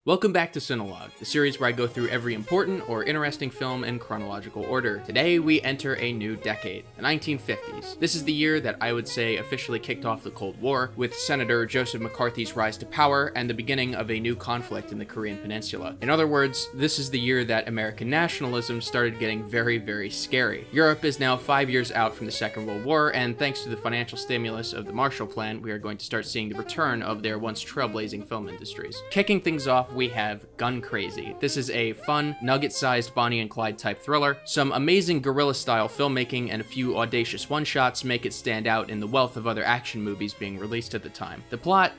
Welcome back to Cinelog, the series where I go through every important or interesting film in chronological order. Today we enter a new decade, the 1950s. This is the year that I would say officially kicked off the Cold War, with Senator Joseph McCarthy's rise to power and the beginning of a new conflict in the Korean Peninsula. In other words, this is the year that American nationalism started getting very, very scary. Europe is now 5 years out from the Second World War, and thanks to the financial stimulus of the Marshall Plan, we are going to start seeing the return of their once trailblazing film industries. Kicking things off, we have Gun Crazy. This is a fun, nugget-sized Bonnie and Clyde type thriller. Some amazing guerrilla-style filmmaking and a few audacious one-shots make it stand out in the wealth of other action movies being released at the time. The plot,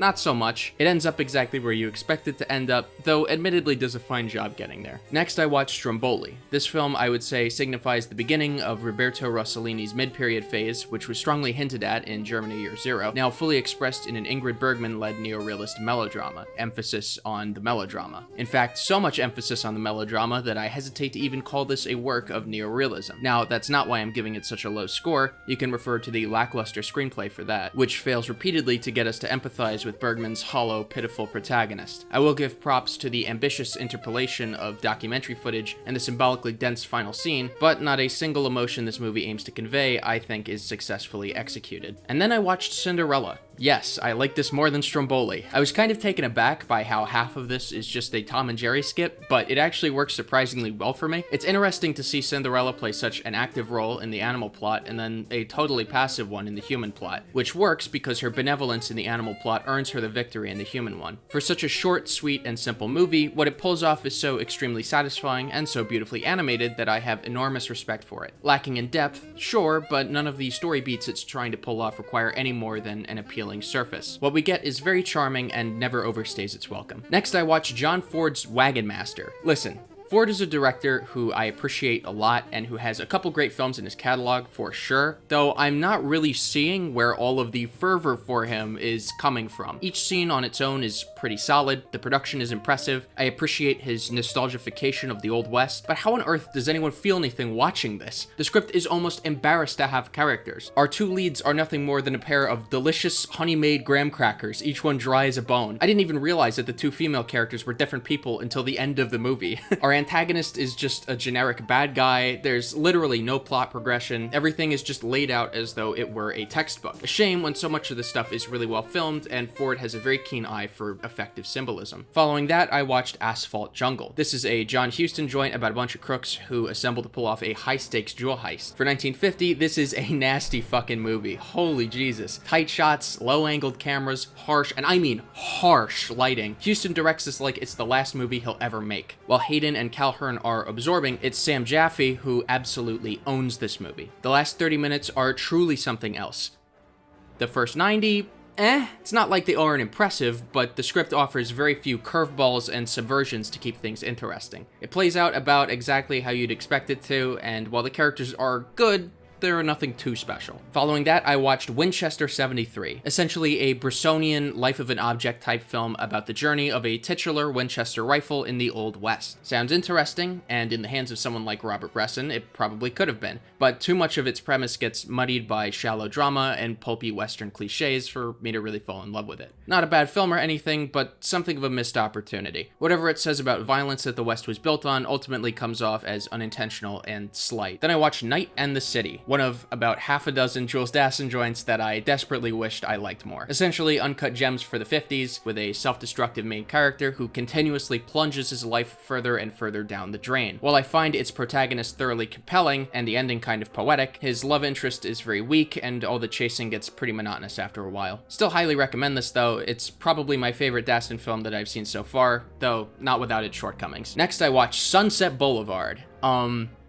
not so much. It ends up exactly where you expect it to end up, though admittedly does a fine job getting there. Next I watched Stromboli. This film, I would say, signifies the beginning of Roberto Rossellini's mid-period phase, which was strongly hinted at in Germany Year Zero, now fully expressed in an Ingrid Bergman-led neorealist melodrama. Emphasis on the melodrama. In fact, so much emphasis on the melodrama that I hesitate to even call this a work of neorealism. Now, that's not why I'm giving it such a low score. You can refer to the lackluster screenplay for that, which fails repeatedly to get us to empathize with Bergman's hollow, pitiful protagonist. I will give props to the ambitious interpolation of documentary footage and the symbolically dense final scene, but not a single emotion this movie aims to convey, I think, is successfully executed. And then I watched Cinderella. Yes, I like this more than Stromboli. I was kind of taken aback by how half of this is just a Tom and Jerry skit, but it actually works surprisingly well for me. It's interesting to see Cinderella play such an active role in the animal plot and then a totally passive one in the human plot, which works because her benevolence in the animal plot earns her the victory in the human one. For such a short, sweet, and simple movie, what it pulls off is so extremely satisfying and so beautifully animated that I have enormous respect for it. Lacking in depth, sure, but none of the story beats it's trying to pull off require any more than an appealing surface. What we get is very charming and never overstays its welcome. Next, I watched John Ford's Wagon Master. Listen, Ford is a director who I appreciate a lot and who has a couple great films in his catalog for sure, though I'm not really seeing where all of the fervor for him is coming from. Each scene on its own is pretty solid, the production is impressive, I appreciate his nostalgification of the Old West, but how on earth does anyone feel anything watching this? The script is almost embarrassed to have characters. Our two leads are nothing more than a pair of delicious honey-made graham crackers, each one dry as a bone. I didn't even realize that the two female characters were different people until the end of the movie. Our antagonist is just a generic bad guy, there's literally no plot progression, everything is just laid out as though it were a textbook. A shame when so much of this stuff is really well filmed, and Ford has a very keen eye for effective symbolism. Following that, I watched Asphalt Jungle. This is a John Huston joint about a bunch of crooks who assemble to pull off a high-stakes jewel heist. For 1950, this is a nasty fucking movie. Holy Jesus. Tight shots, low-angled cameras, harsh, and I mean harsh lighting. Huston directs this like it's the last movie he'll ever make. While Hayden and Calhoun are absorbing, it's Sam Jaffe who absolutely owns this movie. The last 30 minutes are truly something else. The first 90, it's not like they aren't impressive, but the script offers very few curveballs and subversions to keep things interesting. It plays out about exactly how you'd expect it to, and while the characters are good, they're nothing too special. Following that, I watched Winchester 73, essentially a Brissonian life of an object type film about the journey of a titular Winchester rifle in the Old West. Sounds interesting, and in the hands of someone like Robert Bresson, it probably could have been, but too much of its premise gets muddied by shallow drama and pulpy Western cliches for me to really fall in love with it. Not a bad film or anything, but something of a missed opportunity. Whatever it says about violence that the West was built on ultimately comes off as unintentional and slight. Then I watched Night and the City, one of about half a dozen Jules Dassin joints that I desperately wished I liked more. Essentially uncut gems for the 50s, with a self-destructive main character who continuously plunges his life further and further down the drain. While I find its protagonist thoroughly compelling, and the ending kind of poetic, his love interest is very weak, and all the chasing gets pretty monotonous after a while. Still highly recommend this though, it's probably my favorite Dassin film that I've seen so far, though not without its shortcomings. Next I watched Sunset Boulevard.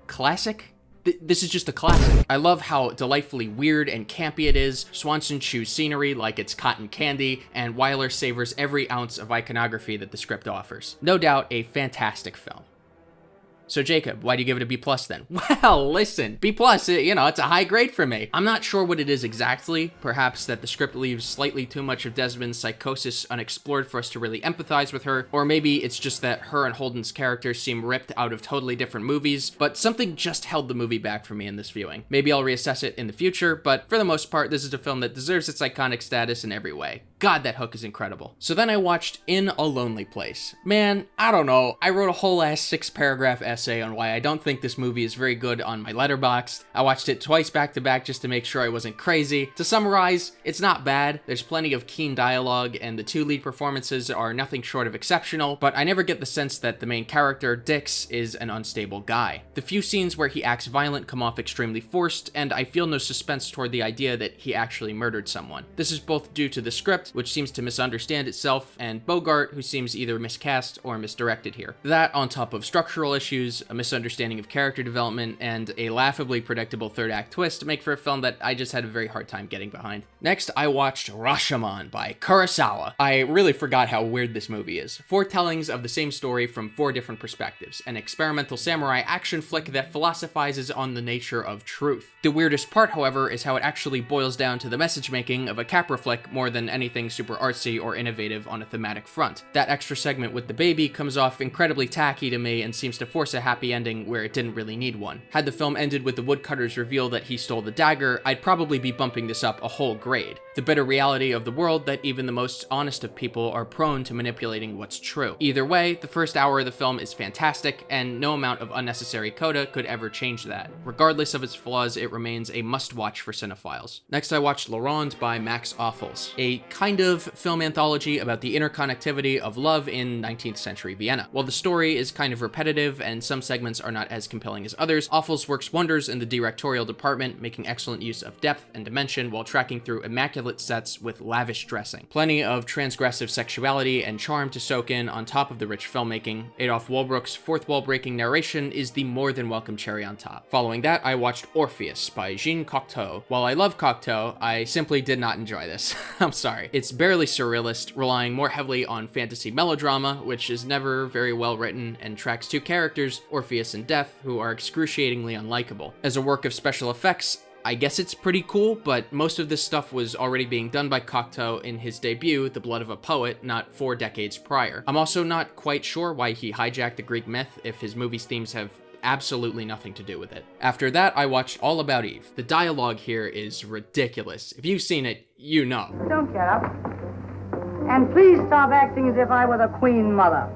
Classic? This is just a classic. I love how delightfully weird and campy it is. Swanson chews scenery like it's cotton candy, and Wyler savors every ounce of iconography that the script offers. No doubt a fantastic film. So Jacob, why do you give it a B+ then? Well, listen, B+, you know, it's a high grade for me. I'm not sure what it is exactly. Perhaps that the script leaves slightly too much of Desmond's psychosis unexplored for us to really empathize with her, or maybe it's just that her and Holden's characters seem ripped out of totally different movies, but something just held the movie back for me in this viewing. Maybe I'll reassess it in the future, but for the most part, this is a film that deserves its iconic status in every way. God, that hook is incredible. So then I watched In a Lonely Place. Man, I don't know. I wrote a whole ass 6-paragraph essay on why I don't think this movie is very good on my Letterboxd. I watched it twice back to back just to make sure I wasn't crazy. To summarize, it's not bad. There's plenty of keen dialogue, and the 2 lead performances are nothing short of exceptional, but I never get the sense that the main character, Dix, is an unstable guy. The few scenes where he acts violent come off extremely forced, and I feel no suspense toward the idea that he actually murdered someone. This is both due to the script, which seems to misunderstand itself, and Bogart, who seems either miscast or misdirected here. That, on top of structural issues, a misunderstanding of character development, and a laughably predictable third act twist, make for a film that I just had a very hard time getting behind. Next, I watched Rashomon by Kurosawa. I really forgot how weird this movie is. 4 tellings of the same story from 4 different perspectives. An experimental samurai action flick that philosophizes on the nature of truth. The weirdest part, however, is how it actually boils down to the message making of a Capra flick more than anything super artsy or innovative on a thematic front. That extra segment with the baby comes off incredibly tacky to me and seems to force a happy ending where it didn't really need one. Had the film ended with the woodcutter's reveal that he stole the dagger, I'd probably be bumping this up a whole grade. The bitter reality of the world that even the most honest of people are prone to manipulating what's true. Either way, the first hour of the film is fantastic, and no amount of unnecessary coda could ever change that. Regardless of its flaws, it remains a must-watch for cinephiles. Next, I watched Ronde by Max Ophüls, a kind of film anthology about the interconnectivity of love in 19th century Vienna. While the story is kind of repetitive and some segments are not as compelling as others, Ophüls works wonders in the directorial department, making excellent use of depth and dimension while tracking through immaculate sets with lavish dressing. Plenty of transgressive sexuality and charm to soak in on top of the rich filmmaking. Adolf Walbrook's fourth wall-breaking narration is the more than welcome cherry on top. Following that, I watched Orpheus by Jean Cocteau. While I love Cocteau, I simply did not enjoy this. I'm sorry. It's barely surrealist, relying more heavily on fantasy melodrama, which is never very well written, and tracks 2 characters, Orpheus and Death, who are excruciatingly unlikable. As a work of special effects, I guess it's pretty cool, but most of this stuff was already being done by Cocteau in his debut, The Blood of a Poet, not 4 decades prior. I'm also not quite sure why he hijacked the Greek myth if his movie's themes have absolutely nothing to do with it. After that, I watched All About Eve. The dialogue here is ridiculous. If you've seen it, you know. Don't get up. And please stop acting as if I were the Queen Mother.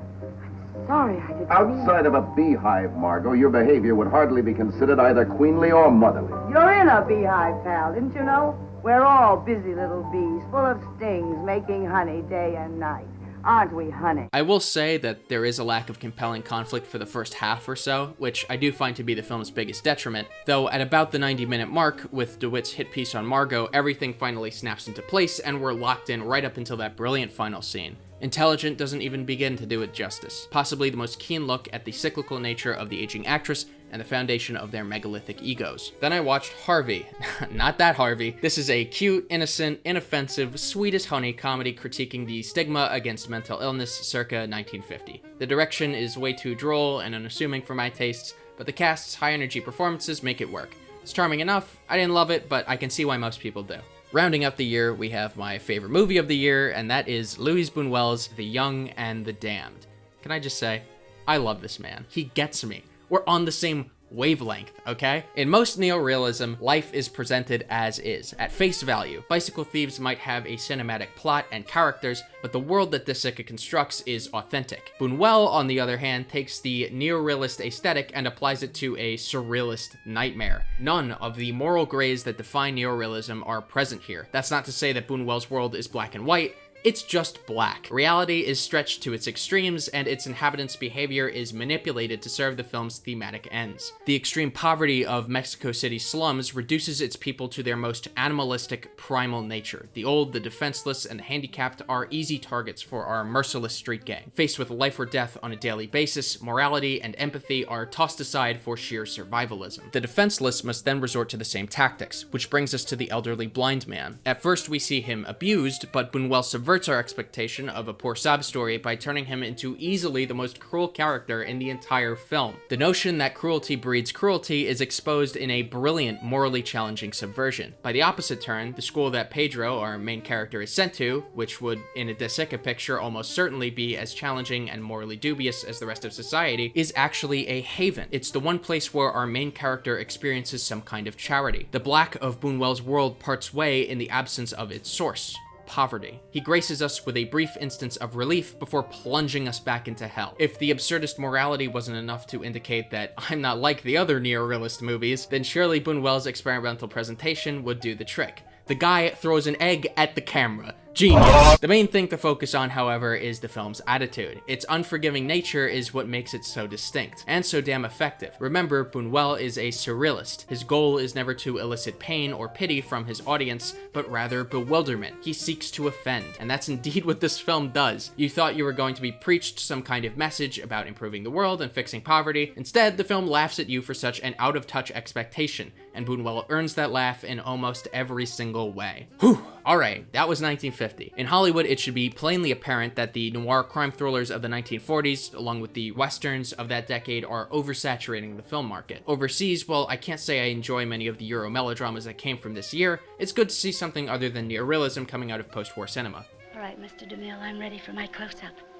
I'm sorry I didn't Outside of a beehive, Margot, your behavior would hardly be considered either queenly or motherly. You're in a beehive, pal, didn't you know? We're all busy little bees, full of stings, making honey day and night. Aren't we, honey? I will say that there is a lack of compelling conflict for the first half or so, which I do find to be the film's biggest detriment, though at about the 90-minute mark, with DeWitt's hit piece on Margot, everything finally snaps into place and we're locked in right up until that brilliant final scene. Intelligent doesn't even begin to do it justice. Possibly the most keen look at the cyclical nature of the aging actress and the foundation of their megalithic egos. Then I watched Harvey. Not that Harvey. This is a cute, innocent, inoffensive, sweet as honey comedy critiquing the stigma against mental illness circa 1950. The direction is way too droll and unassuming for my tastes, but the cast's high-energy performances make it work. It's charming enough. I didn't love it, but I can see why most people do. Rounding up the year, we have my favorite movie of the year, and that is Louis Buñuel's The Young and the Damned. Can I just say, I love this man. He gets me. We're on the same wavelength, okay? In most neorealism, life is presented as is, at face value. Bicycle Thieves might have a cinematic plot and characters, but the world that De Sica constructs is authentic. Buñuel, on the other hand, takes the neorealist aesthetic and applies it to a surrealist nightmare. None of the moral grays that define neorealism are present here. That's not to say that Buñuel's world is black and white. It's just black. Reality is stretched to its extremes, and its inhabitants' behavior is manipulated to serve the film's thematic ends. The extreme poverty of Mexico City slums reduces its people to their most animalistic, primal nature. The old, the defenseless, and the handicapped are easy targets for our merciless street gang. Faced with life or death on a daily basis, morality and empathy are tossed aside for sheer survivalism. The defenseless must then resort to the same tactics, which brings us to the elderly blind man. At first we see him abused, but Buñuel subverts our expectation of a poor sob story by turning him into easily the most cruel character in the entire film. The notion that cruelty breeds cruelty is exposed in a brilliant, morally challenging subversion. By the opposite turn, the school that Pedro, our main character, is sent to, which would, in a De Sica picture, almost certainly be as challenging and morally dubious as the rest of society, is actually a haven. It's the one place where our main character experiences some kind of charity. The black of Buñuel's world parts way in the absence of its source. poverty. He graces us with a brief instance of relief before plunging us back into hell. If the absurdist morality wasn't enough to indicate that I'm not like the other neorealist movies, then surely Buñuel's experimental presentation would do the trick. The guy throws an egg at the camera. Genius. The main thing to focus on, however, is the film's attitude. Its unforgiving nature is what makes it so distinct, and so damn effective. Remember, Buñuel is a surrealist. His goal is never to elicit pain or pity from his audience, but rather bewilderment. He seeks to offend, and that's indeed what this film does. You thought you were going to be preached some kind of message about improving the world and fixing poverty. Instead, the film laughs at you for such an out-of-touch expectation, and Buñuel earns that laugh in almost every single way. Whew! Alright, that was 1950. In Hollywood, it should be plainly apparent that the noir crime thrillers of the 1940s, along with the westerns of that decade, are oversaturating the film market. Overseas, well, I can't say I enjoy many of the Euro melodramas that came from this year. It's good to see something other than neorealism coming out of post-war cinema. All right, Mr. DeMille, I'm ready for my close-up.